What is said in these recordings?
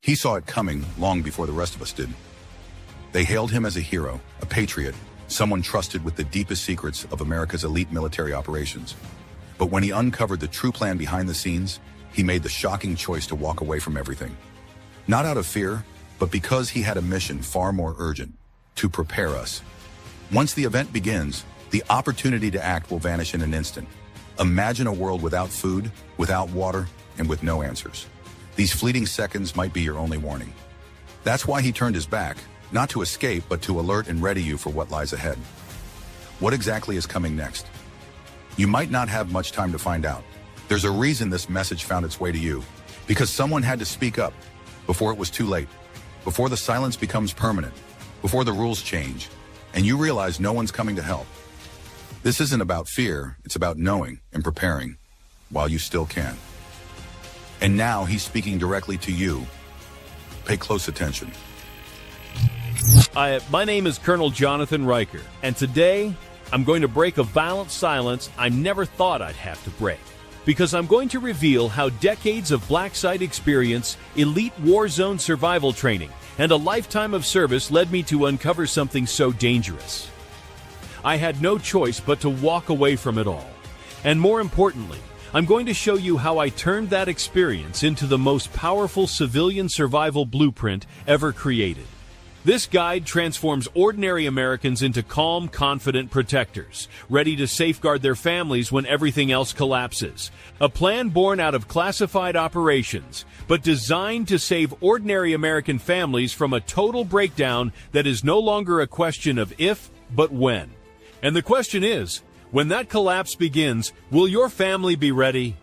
He saw it coming long before the rest of us did. They hailed him as a hero, a patriot, someone trusted with the deepest secrets of America's elite military operations. But when he uncovered the true plan behind the scenes, he made the shocking choice to walk away from everything. Not out of fear, but because he had a mission far more urgent: to prepare us. Once the event begins, the opportunity to act will vanish in an instant. Imagine a world without food, without water, and with no answers. These fleeting seconds might be your only warning. That's why he turned his back, not to escape, but to alert and ready you for what lies ahead. What exactly is coming next? You might not have much time to find out. There's a reason this message found its way to you, because someone had to speak up before it was too late, before the silence becomes permanent, before the rules change, and you realize no one's coming to help. This isn't about fear, it's about knowing and preparing while you still can. And now he's speaking directly to you. Pay close attention. My name is Colonel Jonathan Riker, and today I'm going to break a violent silence I never thought I'd have to break. Because I'm going to reveal how decades of blacksite experience, elite war zone survival training, and a lifetime of service led me to uncover something so dangerous. I had no choice but to walk away from it all. And more importantly, I'm going to show you how I turned that experience into the most powerful civilian survival blueprint ever created. This guide transforms ordinary Americans into calm, confident protectors, ready to safeguard their families when everything else collapses. A plan born out of classified operations, but designed to save ordinary American families from a total breakdown that is no longer a question of if, but when. And the question is, when that collapse begins, will your family be ready?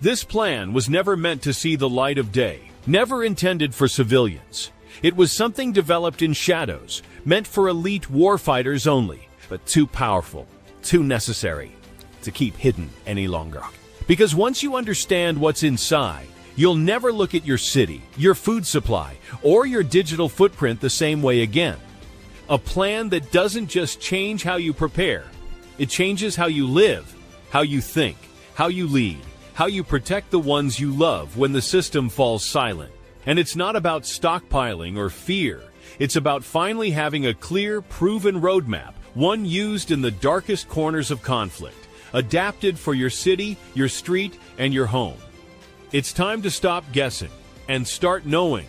This plan was never meant to see the light of day, never intended for civilians. It was something developed in shadows, meant for elite warfighters only, but too powerful, too necessary to keep hidden any longer. Because once you understand what's inside, you'll never look at your city, your food supply, or your digital footprint the same way again. A plan that doesn't just change how you prepare, it changes how you live, how you think, how you lead, how you protect the ones you love when the system falls silent. And it's not about stockpiling or fear. It's about finally having a clear, proven roadmap, one used in the darkest corners of conflict, adapted for your city, your street, and your home. It's time to stop guessing and start knowing.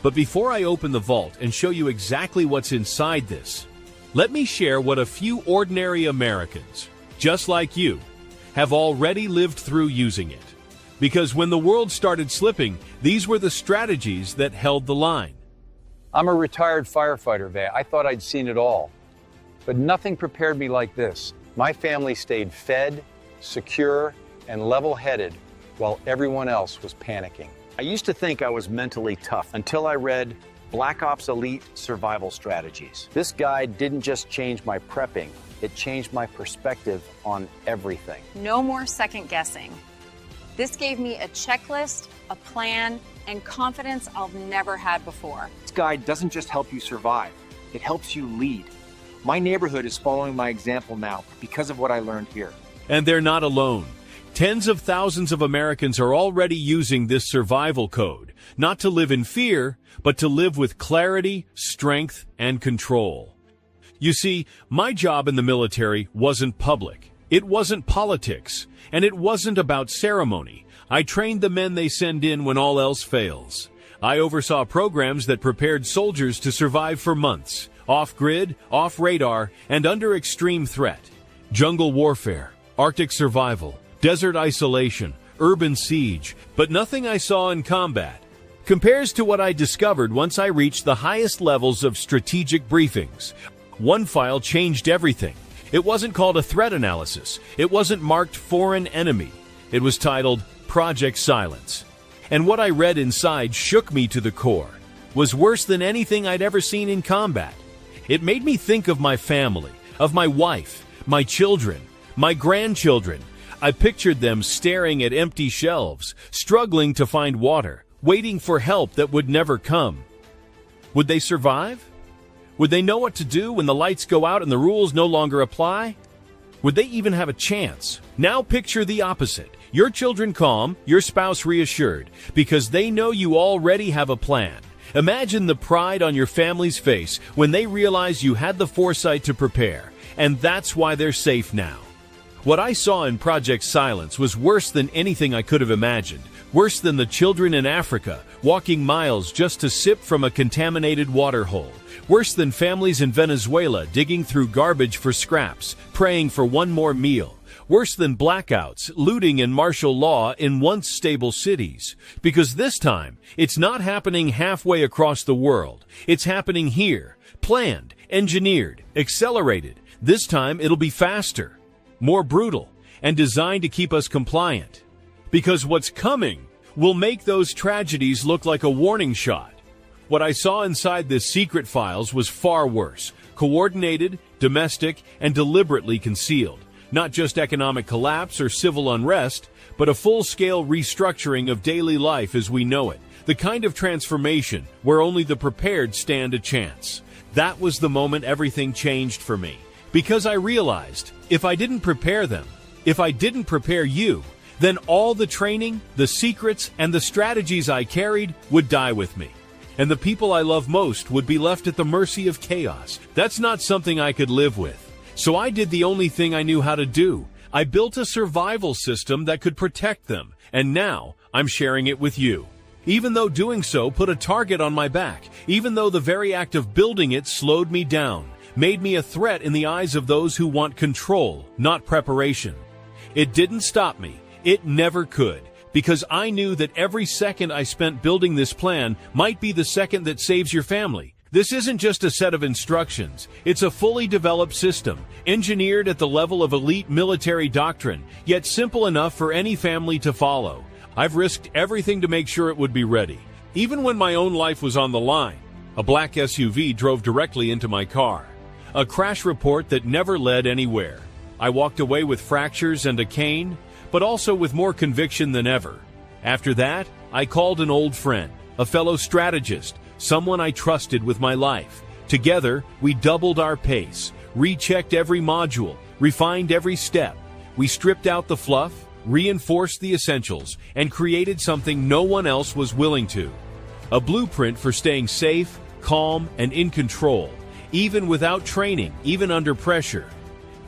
But before I open the vault and show you exactly what's inside this, let me share what a few ordinary Americans, just like you, have already lived through using it. Because when the world started slipping, these were the strategies that held the line. I'm a retired firefighter vet. I thought I'd seen it all. But nothing prepared me like this. My family stayed fed, secure, and level-headed while everyone else was panicking. I used to think I was mentally tough until I read BlackOps Elite Survival Strategies. This guide didn't just change my prepping, it changed my perspective on everything. No more second guessing. This gave me a checklist, a plan, and confidence I've never had before. This guide doesn't just help you survive, it helps you lead. My neighborhood is following my example now because of what I learned here. And they're not alone. Tens of thousands of Americans are already using this survival code, not to live in fear, but to live with clarity, strength, and control. You see, my job in the military wasn't public. It wasn't politics, and it wasn't about ceremony. I trained the men they send in when all else fails. I oversaw programs that prepared soldiers to survive for months, off-grid, off-radar, and under extreme threat. Jungle warfare, Arctic survival, desert isolation, urban siege, but nothing I saw in combat compares to what I discovered once I reached the highest levels of strategic briefings. One file changed everything. It wasn't called a threat analysis. It wasn't marked foreign enemy. It was titled Project Silence. And what I read inside shook me to the core. Was worse than anything I'd ever seen in combat. It made me think of my family, of my wife, my children, my grandchildren. I pictured them staring at empty shelves, struggling to find water, waiting for help that would never come. Would they survive? Would they know what to do when the lights go out and the rules no longer apply? Would they even have a chance? Now picture the opposite. Your children calm, your spouse reassured, because they know you already have a plan. Imagine the pride on your family's face when they realize you had the foresight to prepare, and that's why they're safe now. What I saw in Project Silence was worse than anything I could have imagined. Worse than the children in Africa walking miles just to sip from a contaminated water hole. Worse than families in Venezuela digging through garbage for scraps, praying for one more meal. Worse than blackouts, looting and martial law in once stable cities. Because this time, it's not happening halfway across the world. It's happening here. Planned, engineered, accelerated. This time it'll be faster, more brutal, and designed to keep us compliant. Because what's coming will make those tragedies look like a warning shot. What I saw inside this secret files was far worse. Coordinated, domestic, and deliberately concealed. Not just economic collapse or civil unrest, but a full-scale restructuring of daily life as we know it. The kind of transformation where only the prepared stand a chance. That was the moment everything changed for me. Because I realized, if I didn't prepare them, if I didn't prepare you, then all the training, the secrets, and the strategies I carried would die with me. And the people I love most would be left at the mercy of chaos. That's not something I could live with. So I did the only thing I knew how to do. I built a survival system that could protect them, and now I'm sharing it with you. Even though doing so put a target on my back, even though the very act of building it slowed me down, made me a threat in the eyes of those who want control, not preparation. It didn't stop me. It never could, because I knew that every second I spent building this plan might be the second that saves your family. This isn't just a set of instructions. It's a fully developed system, engineered at the level of elite military doctrine, yet simple enough for any family to follow. I've risked everything to make sure it would be ready. Even when my own life was on the line, a black SUV drove directly into my car. A crash report that never led anywhere. I walked away with fractures and a cane, but also with more conviction than ever. After that, I called an old friend, a fellow strategist, someone I trusted with my life. Together, we doubled our pace, rechecked every module, refined every step. We stripped out the fluff, reinforced the essentials, and created something no one else was willing to. A blueprint for staying safe, calm, and in control, even without training, even under pressure.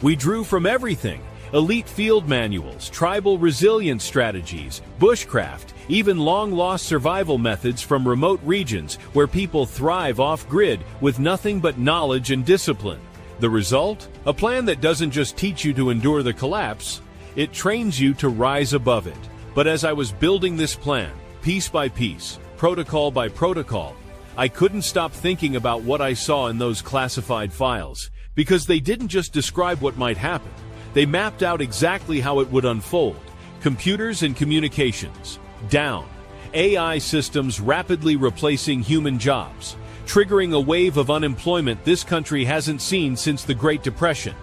We drew from everything: elite field manuals, tribal resilience strategies, bushcraft, even long-lost survival methods from remote regions where people thrive off-grid with nothing but knowledge and discipline. The result? A plan that doesn't just teach you to endure the collapse, it trains you to rise above it. But as I was building this plan, piece by piece, protocol by protocol, I couldn't stop thinking about what I saw in those classified files, because they didn't just describe what might happen. They mapped out exactly how it would unfold. Computers and communications down. AI systems rapidly replacing human jobs, triggering a wave of unemployment this country hasn't seen since the Great Depression.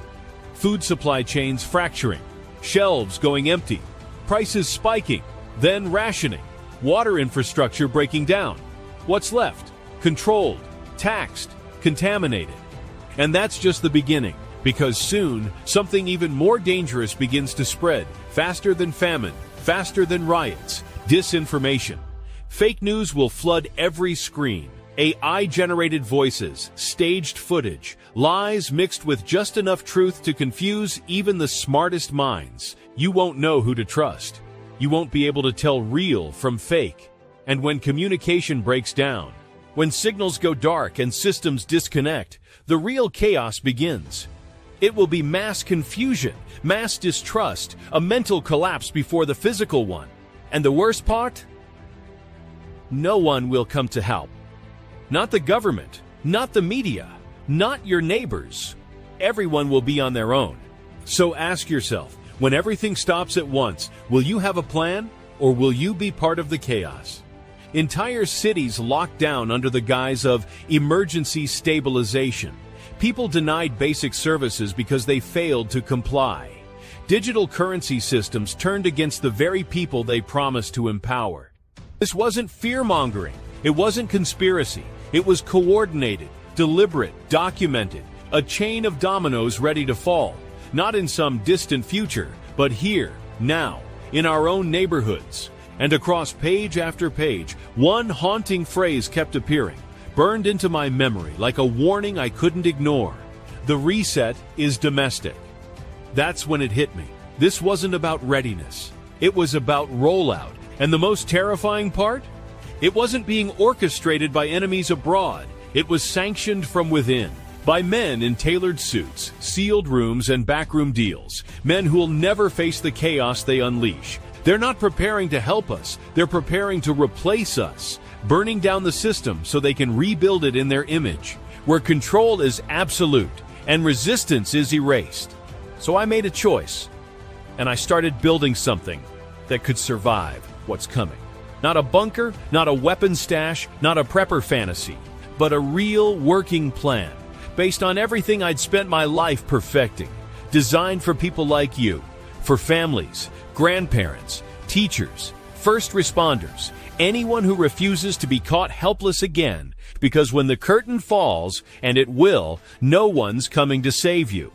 Food supply chains fracturing, shelves going empty, prices spiking, then rationing, water infrastructure breaking down. What's left? Controlled, taxed, contaminated. And that's just the beginning. Because soon, something even more dangerous begins to spread, faster than famine, faster than riots, disinformation. Fake news will flood every screen. AI-generated voices, staged footage, lies mixed with just enough truth to confuse even the smartest minds. You won't know who to trust. You won't be able to tell real from fake. And when communication breaks down, when signals go dark and systems disconnect, the real chaos begins. It will be mass confusion, mass distrust, a mental collapse before the physical one. And the worst part? No one will come to help. Not the government, not the media, not your neighbors. Everyone will be on their own. So ask yourself, when everything stops at once, will you have a plan, or will you be part of the chaos? Entire cities locked down under the guise of emergency stabilization. People denied basic services because they failed to comply. Digital currency systems turned against the very people they promised to empower. This wasn't fear-mongering. It wasn't conspiracy. It was coordinated, deliberate, documented, a chain of dominoes ready to fall. not in some distant future, but here, now, in our own neighborhoods. And across page after page, one haunting phrase kept appearing, burned into my memory like a warning I couldn't ignore. The reset is domestic. That's when it hit me. This wasn't about readiness. It was about rollout. And the most terrifying part? It wasn't being orchestrated by enemies abroad. It was sanctioned from within. By men in tailored suits, sealed rooms, and backroom deals. Men who'll never face the chaos they unleash. They're not preparing to help us. They're preparing to replace us, burning down the system so they can rebuild it in their image, where control is absolute and resistance is erased. So I made a choice, and I started building something that could survive what's coming. Not a bunker, not a weapon stash, not a prepper fantasy, but a real working plan, based on everything I'd spent my life perfecting, designed for people like you, for families, grandparents, teachers, first responders, anyone who refuses to be caught helpless again, because when the curtain falls, and it will, no one's coming to save you.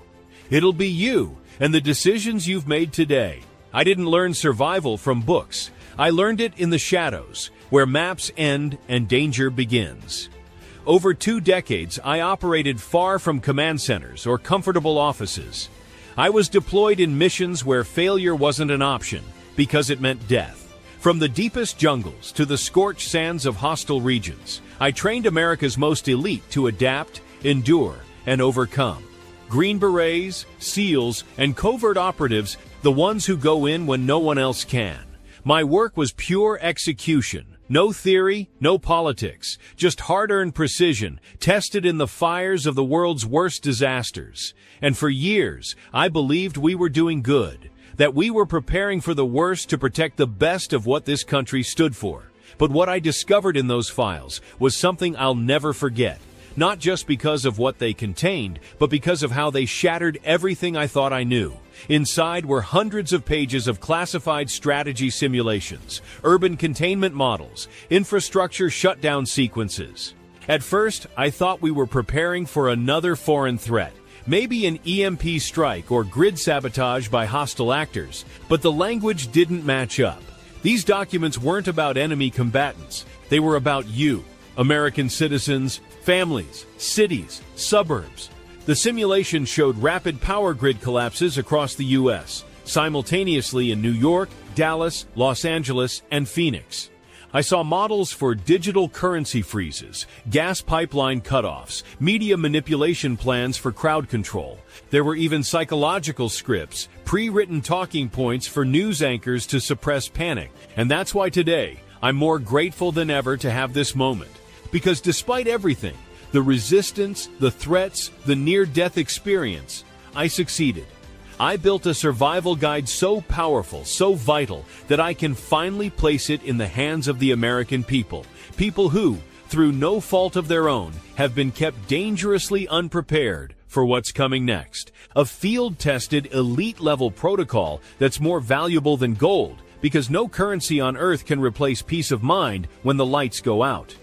It'll be you and the decisions you've made today. I didn't learn survival from books. I learned it in the shadows, where maps end and danger begins. Over 2 decades, I operated far from command centers or comfortable offices. I was deployed in missions where failure wasn't an option, because it meant death. From the deepest jungles to the scorched sands of hostile regions, I trained America's most elite to adapt, endure, and overcome. Green Berets, SEALs, and covert operatives, the ones who go in when no one else can. My work was pure execution. No theory, no politics, just hard-earned precision, tested in the fires of the world's worst disasters. And for years, I believed we were doing good, that we were preparing for the worst to protect the best of what this country stood for. But what I discovered in those files was something I'll never forget. Not just because of what they contained, but because of how they shattered everything I thought I knew. Inside were hundreds of pages of classified strategy simulations, urban containment models, infrastructure shutdown sequences. At first, I thought we were preparing for another foreign threat, maybe an EMP strike or grid sabotage by hostile actors, but the language didn't match up. These documents weren't about enemy combatants. They were about you, American citizens, families, cities, suburbs. The simulation showed rapid power grid collapses across the U.S., simultaneously in New York, Dallas, Los Angeles, and Phoenix. I saw models for digital currency freezes, gas pipeline cutoffs, media manipulation plans for crowd control. There were even psychological scripts, pre-written talking points for news anchors to suppress panic. And that's why today, I'm more grateful than ever to have this moment. Because despite everything, the resistance, the threats, the near-death experience, I succeeded. I built a survival guide so powerful, so vital, that I can finally place it in the hands of the American people. People who, through no fault of their own, have been kept dangerously unprepared for what's coming next. A field-tested, elite-level protocol that's more valuable than gold, because no currency on Earth can replace peace of mind when the lights go out.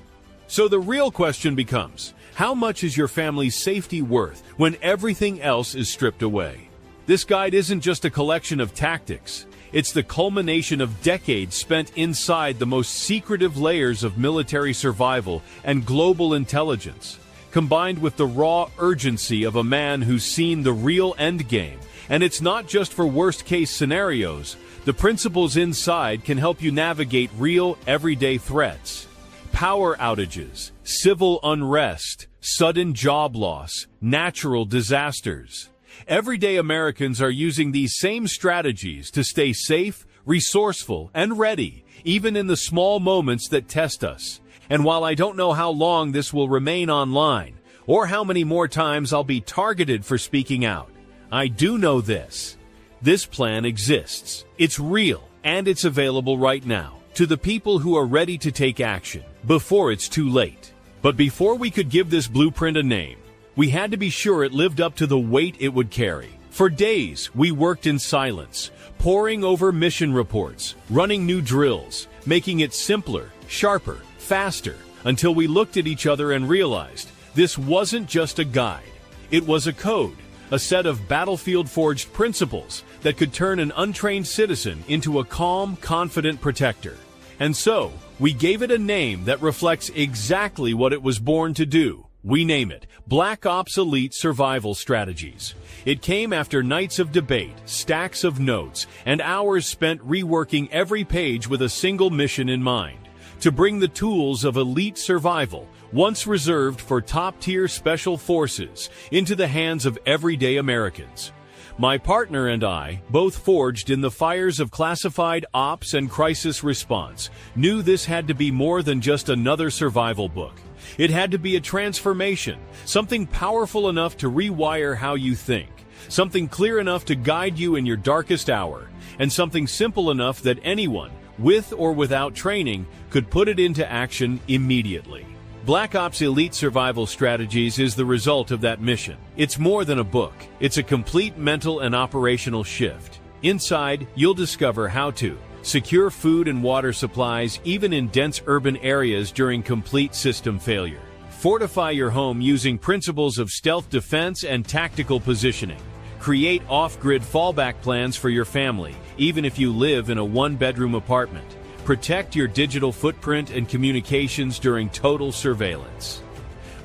So the real question becomes, how much is your family's safety worth when everything else is stripped away? This guide isn't just a collection of tactics. It's the culmination of decades spent inside the most secretive layers of military survival and global intelligence, combined with the raw urgency of a man who's seen the real endgame. And it's not just for worst-case scenarios. The principles inside can help you navigate real, everyday threats. Power outages, civil unrest, sudden job loss, natural disasters. Everyday Americans are using these same strategies to stay safe, resourceful, and ready, even in the small moments that test us. And while I don't know how long this will remain online, or how many more times I'll be targeted for speaking out, I do know this. This plan exists. It's real, and it's available right now to the people who are ready to take action before it's too late. But before we could give this blueprint a name, we had to be sure it lived up to the weight it would carry. For days, we worked in silence, poring over mission reports, running new drills, making it simpler, sharper, faster, until we looked at each other and realized this wasn't just a guide. It was a code, a set of battlefield-forged principles that could turn an untrained citizen into a calm, confident protector. And so, we gave it a name that reflects exactly what it was born to do. We name it BlackOps Elite Survival Strategies. It came after nights of debate, stacks of notes, and hours spent reworking every page with a single mission in mind: to bring the tools of elite survival, once reserved for top-tier special forces, into the hands of everyday Americans. My partner and I, both forged in the fires of classified ops and crisis response, knew this had to be more than just another survival book. It had to be a transformation, something powerful enough to rewire how you think, something clear enough to guide you in your darkest hour, and something simple enough that anyone, with or without training, could put it into action immediately. BlackOps Elite Survival Strategies is the result of that mission. It's more than a book. It's a complete mental and operational shift. Inside, you'll discover how to secure food and water supplies even in dense urban areas during complete system failure. Fortify your home using principles of stealth defense and tactical positioning. Create off-grid fallback plans for your family, even if you live in a one-bedroom apartment. Protect your digital footprint and communications during total surveillance.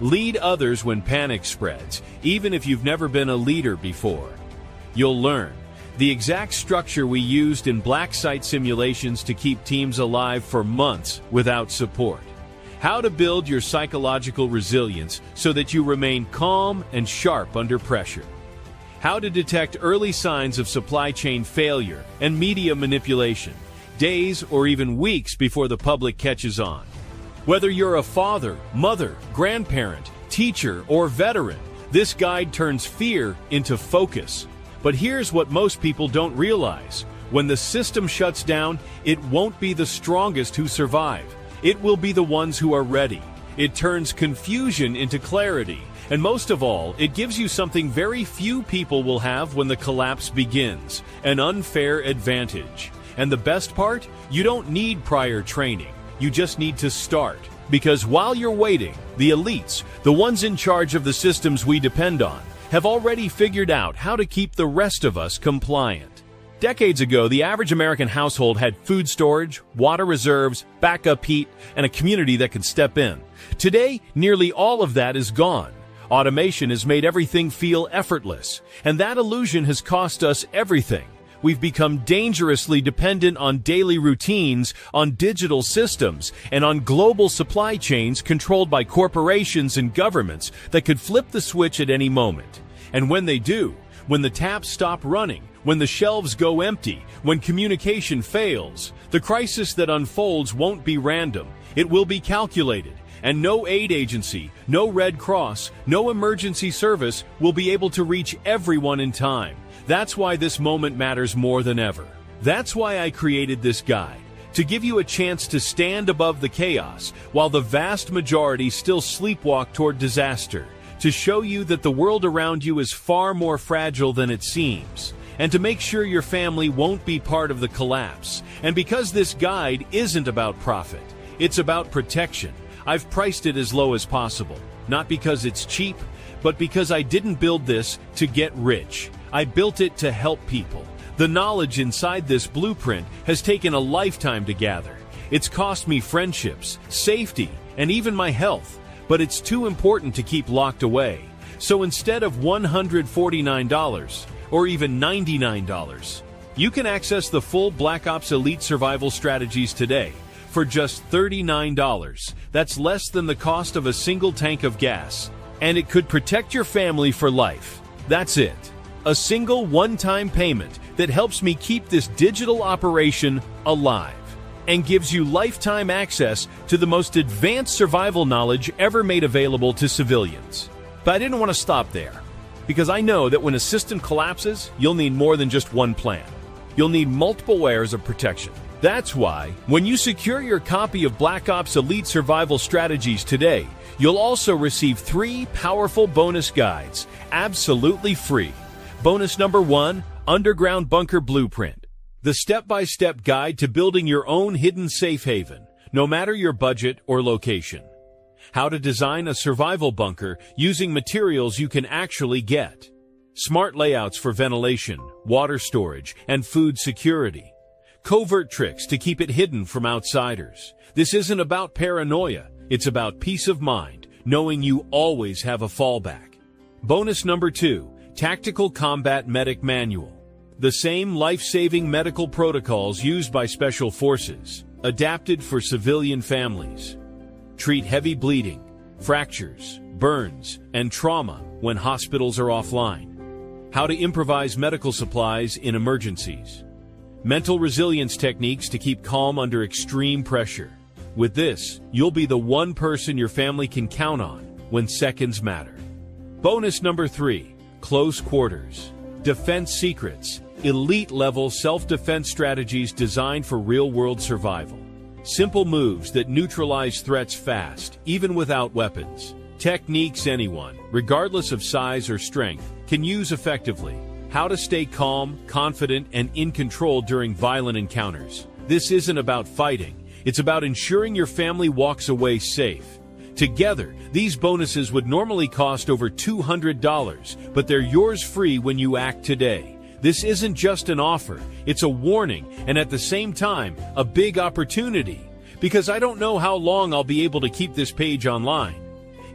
Lead others when panic spreads, even if you've never been a leader before. You'll learn the exact structure we used in blacksite simulations to keep teams alive for months without support. How to build your psychological resilience so that you remain calm and sharp under pressure. How to detect early signs of supply chain failure and media manipulation, days or even weeks before the public catches on. Whether you're a father, mother, grandparent, teacher, or veteran, this guide turns fear into focus. But here's what most people don't realize. When the system shuts down, it won't be the strongest who survive. It will be the ones who are ready. It turns confusion into clarity. And most of all, it gives you something very few people will have when the collapse begins: an unfair advantage. And the best part? You don't need prior training. You just need to start. Because while you're waiting, the elites, the ones in charge of the systems we depend on, have already figured out how to keep the rest of us compliant. Decades ago, the average American household had food storage, water reserves, backup heat, and a community that could step in. Today, nearly all of that is gone. Automation has made everything feel effortless, and that illusion has cost us everything. We've become dangerously dependent on daily routines, on digital systems, and on global supply chains controlled by corporations and governments that could flip the switch at any moment. And when they do, when the taps stop running, when the shelves go empty, when communication fails, the crisis that unfolds won't be random. It will be calculated. And no aid agency, no Red Cross, no emergency service will be able to reach everyone in time. That's why this moment matters more than ever. That's why I created this guide, to give you a chance to stand above the chaos while the vast majority still sleepwalk toward disaster, to show you that the world around you is far more fragile than it seems, and to make sure your family won't be part of the collapse. And because this guide isn't about profit, it's about protection, I've priced it as low as possible, not because it's cheap, but because I didn't build this to get rich. I built it to help people. The knowledge inside this blueprint has taken a lifetime to gather. It's cost me friendships, safety, and even my health, but it's too important to keep locked away. So instead of $149 or even $99, you can access the full BlackOps Elite Survival Strategies today for just $39. That's less than the cost of a single tank of gas. And it could protect your family for life. That's it. A single one-time payment that helps me keep this digital operation alive and gives you lifetime access to the most advanced survival knowledge ever made available to civilians. But I didn't want to stop there, because I know that when a system collapses, you'll need more than just one plan. You'll need multiple layers of protection. That's why, when you secure your copy of BlackOps Elite Survival Strategies today, you'll also receive 3 powerful bonus guides, absolutely free. Bonus number 1, Underground Bunker Blueprint. The step-by-step guide to building your own hidden safe haven, no matter your budget or location. How to design a survival bunker using materials you can actually get. Smart layouts for ventilation, water storage, and food security. Covert tricks to keep it hidden from outsiders. This isn't about paranoia. It's about peace of mind, knowing you always have a fallback. Bonus number 2, Tactical Combat Medic Manual. The same life-saving medical protocols used by special forces, adapted for civilian families. Treat heavy bleeding, fractures, burns, and trauma when hospitals are offline. How to improvise medical supplies in emergencies. Mental resilience techniques to keep calm under extreme pressure. With this, you'll be the one person your family can count on when seconds matter. Bonus number 3, Close Quarters. Defense Secrets. Elite-level self-defense strategies designed for real-world survival. Simple moves that neutralize threats fast, even without weapons. Techniques anyone, regardless of size or strength, can use effectively. How to stay calm, confident, and in control during violent encounters. This isn't about fighting. It's about ensuring your family walks away safe. Together, these bonuses would normally cost over $200, but they're yours free when you act today. This isn't just an offer, it's a warning, and at the same time, a big opportunity. Because I don't know how long I'll be able to keep this page online.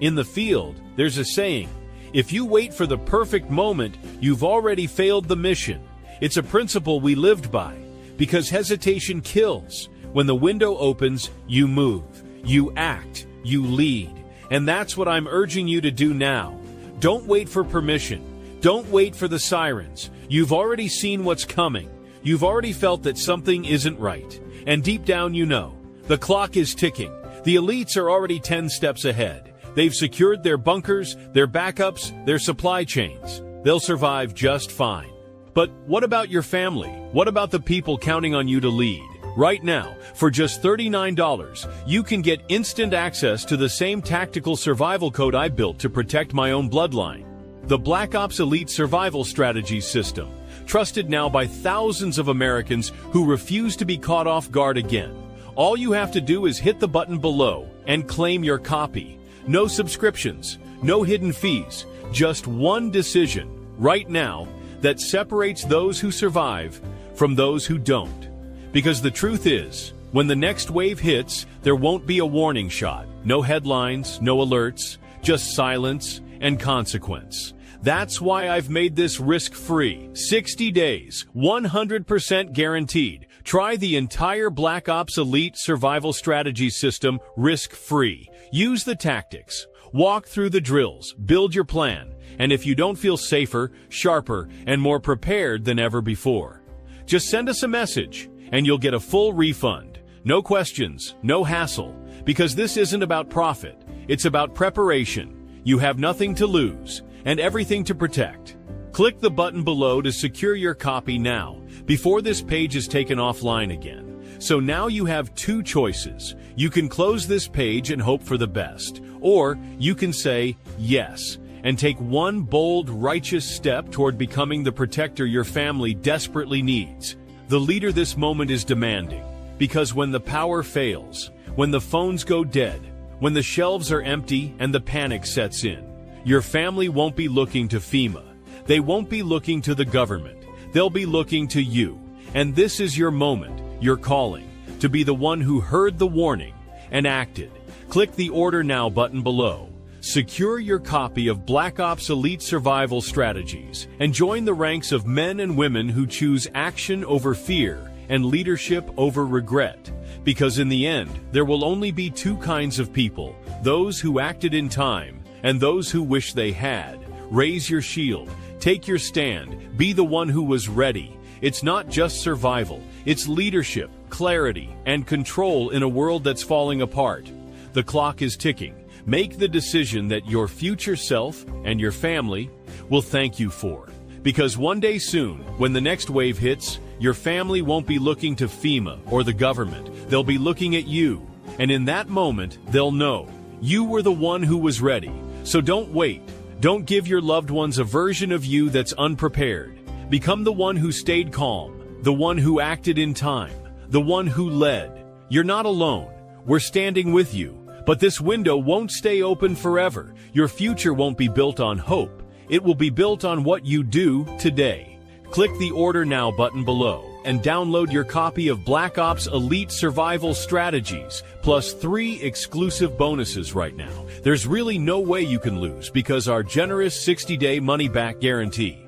In the field, there's a saying, if you wait for the perfect moment, you've already failed the mission. It's a principle we lived by, because hesitation kills. When the window opens, you move, you act, you lead. And that's what I'm urging you to do now. Don't wait for permission. Don't wait for the sirens. You've already seen what's coming. You've already felt that something isn't right. And deep down you know, the clock is ticking. The elites are already 10 steps ahead. They've secured their bunkers, their backups, their supply chains. They'll survive just fine. But what about your family? What about the people counting on you to lead? Right now, for just $39, you can get instant access to the same tactical survival code I built to protect my own bloodline. The BlackOps Elite Survival Strategy System, trusted now by thousands of Americans who refuse to be caught off guard again. All you have to do is hit the button below and claim your copy. No subscriptions, no hidden fees, just one decision, right now, that separates those who survive from those who don't. Because the truth is, when the next wave hits, there won't be a warning shot. No headlines, no alerts, just silence and consequence. That's why I've made this risk-free. 60 days, 100% guaranteed. Try the entire BlackOps Elite Survival Strategy System risk-free. Use the tactics. Walk through the drills. Build your plan. And if you don't feel safer, sharper, and more prepared than ever before, just send us a message, and you'll get a full refund. No questions, no hassle, because this isn't about profit. It's about preparation. You have nothing to lose and everything to protect. Click the button below to secure your copy now, before this page is taken offline again. So now you have 2 choices. You can close this page and hope for the best, or you can say yes and take one bold, righteous step toward becoming the protector your family desperately needs. The leader this moment is demanding, because when the power fails, when the phones go dead, when the shelves are empty and the panic sets in, your family won't be looking to FEMA. They won't be looking to the government. They'll be looking to you. And this is your moment, your calling, to be the one who heard the warning and acted. Click the Order Now button below. Secure your copy of BlackOps Elite Survival Strategies and join the ranks of men and women who choose action over fear and leadership over regret. Because in the end, there will only be 2 kinds of people, those who acted in time and those who wish they had. Raise your shield, take your stand, be the one who was ready. It's not just survival, it's leadership, clarity, and control in a world that's falling apart. The clock is ticking. Make the decision that your future self and your family will thank you for. Because one day soon, when the next wave hits, your family won't be looking to FEMA or the government. They'll be looking at you. And in that moment, they'll know you were the one who was ready. So don't wait. Don't give your loved ones a version of you that's unprepared. Become the one who stayed calm, the one who acted in time, the one who led. You're not alone. We're standing with you. But this window won't stay open forever. Your future won't be built on hope. It will be built on what you do today. Click the Order Now button below and download your copy of BlackOps Elite Survival Strategies, plus 3 exclusive bonuses right now. There's really no way you can lose because our generous 60-day money-back guarantee.